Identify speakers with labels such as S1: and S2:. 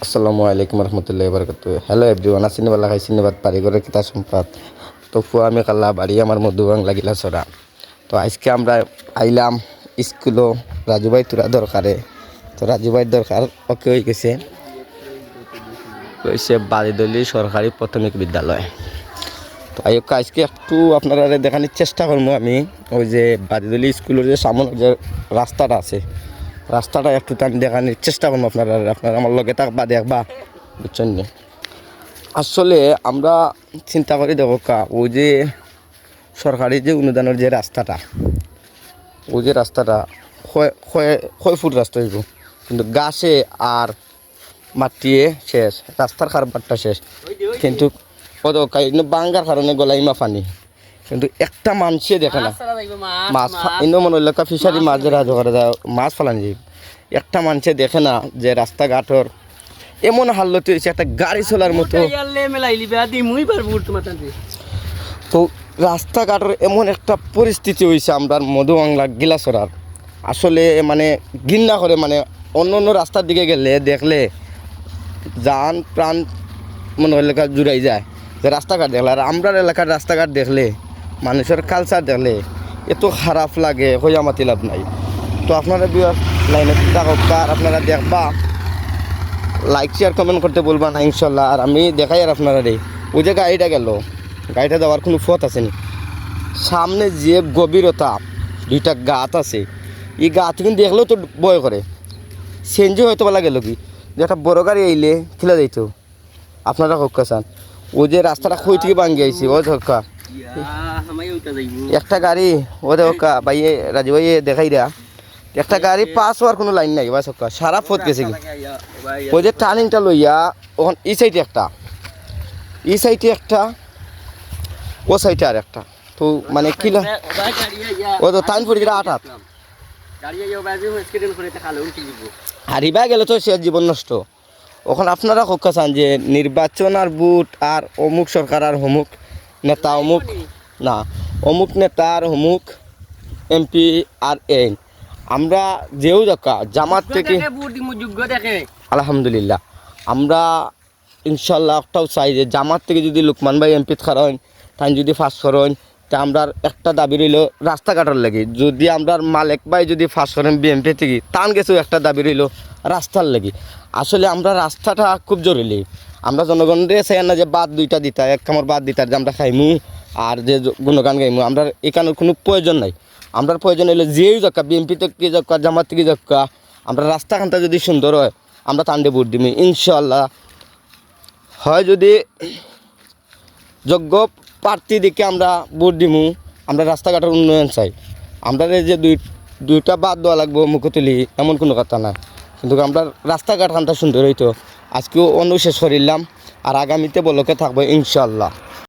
S1: আসসালামু আলাইকুম রহমতুল্লাহি বারাকাতু। হ্যালো এভরিওয়ান, আসিনিবালা খাই সিনেবাদ পারিগরের কিতা সম্পাদ। তো ফুয়া আমি কাল্লা বাড়ি আমার মধুবাংলা গিলা ছড়া। তো আজকে আমরা আইলাম স্কুলও রাজুভাই তোরা দরকারে। তো রাজুভাইয়ের দরকার ওকে হয়ে গেছে হয়েছে বাড়িদলি সরকারি প্রাথমিক বিদ্যালয়। তো আজকে একটু আপনারা দেখানোর চেষ্টা করবো আমি ওই যে বাড়িদলি স্কুলের যে সামনে যে রাস্তাটা আছে, রাস্তাটা একটু আমি দেখানোর চেষ্টা করবো আপনারা আমার লগে থাকবা দেখবা, বুঝছেন নি। আসলে আমরা চিন্তা করি দেখো ওই যে সরকারি যে অনুদানের যে রাস্তাটা, ওই যে রাস্তাটা কয় ফুট রাস্তা হইব, কিন্তু গাছে আর মাটিয়ে শেষ, রাস্তার কারবারটা শেষ, কিন্তু কত বাঙ্গার কারণে গলাইমা পানি, কিন্তু একটা মানুষে দেখে না মাছ ইনো মনে হইল ফিশারি মাছ যে রাজ করে মাছ ফালানি যাই, একটা মানুষে দেখে না যে রাস্তাঘাটর এমন হাল্লতি হয়েছে একটা গাড়ি চলার মতো। তো রাস্তাঘাটের এমন একটা পরিস্থিতি হয়েছে আমরা মধুবাংলা গিলাছড়ার, আসলে মানে ঘৃণা করে, মানে অন্য অন্য রাস্তার দিকে গেলে দেখলে যান প্রাণ মনে হলে জুড়াই যায় যে রাস্তাঘাট দেখলে, আর আমরা এলাকার রাস্তাঘাট দেখলে মানুষের কালচার দেখলে এত খারাপ লাগে, হইয়া মাতি লাভ নাই। তো আপনারা লাইনে থাকুক আর আপনারা দেখবা, লাইক শেয়ার কমেন্ট করতে বলবা না ইনশাল্লাহ। আর আমি দেখাই আর আপনারা রে ওই যে গাড়িটা গেল, গাড়িটা যাওয়ার কোনো পথ আসেনি, সামনে যে গভীরতা দুইটা গাছ আছে, এই গাছ কিন্তু দেখলেও তো ভয় করে, সেঞ্জি হয়তো বলা গেল কি যে একটা বড় গাড়ি আইলে খেলে যাইত। আপনারা হক্কা চান ওই যে রাস্তাটা কই থেকে ভাঙ্গি আইছি, ও হক্কা একটা গাড়ি ও হক্কা ভাইয়ে রাজু ভাইয়ে দেখাই দেয়া, একটা গাড়ি পাস হওয়ার কোনো লাইন নাই, বাস হক্কা সারা পথ গেছে কি। ওই যে টার্নিংটা লইয়া ওখান এই সাইডে একটা, এই সাইডে একটা, ও সাইডে আর একটা, তো মানে কিলা ও তো টাইম পড়ে গেলে আটাত হারিবা গেলে তো সে জীবন নষ্ট। ওখানে আপনারা হক্কা চান যে নির্বাচন আর বুট আর অমুক সরকার আর অমুক নেতা অমুক না, অমুক নেতা আর অমুক এমপি আর এন, আমরা যেও দেখা জামাত থেকে আলহামদুলিল্লাহ আমরা ইনশাল্লাহ একটাও চাই যে জামাত থেকে যদি লুকমান ভাই এমপি খারান তাই যদি ফাঁস করেন, তা আমরা একটা দাবি রইল রাস্তাঘাটের লাগি, যদি আমরা মালিক ভাই যদি ফাঁস করেন বিএমপি থেকে তান গেছেও একটা দাবি রইল রাস্তার লাগি। আসলে আমরা রাস্তাটা খুব জরুরি, আমরা জনগণের চাই না যে বাদ দুইটা দিতা, এক কামড় বাদ দিতার যে আমরা খাইমু আর যে গুণগান গাইমু, আমরা এখানের কোনো প্রয়োজন নাই। আমরা প্রয়োজন হইলে যেই যাক্কা বিএমপি থেকে যাক্কা জামাত থেকে যাক্কা, আমরা রাস্তাখানটা যদি সুন্দর হয় আমরা তান্ডে ভোট দিমি ইনশাল্লাহ। হয় যদি যোগ্য প্রার্থী দিকে আমরা ভোট দিমু, আমরা রাস্তাঘাটের উন্নয়ন চাই। আমরা যে দুইটা বাদ দেওয়া লাগবো মুখ তুলি এমন কোনো কথা না, কিন্তু আমরা রাস্তাঘাট খানটা সুন্দর হইতো। আজকেও অনুশেষ করিলাম আর আগামীতে বলকে থাকবো ইনশাল্লাহ।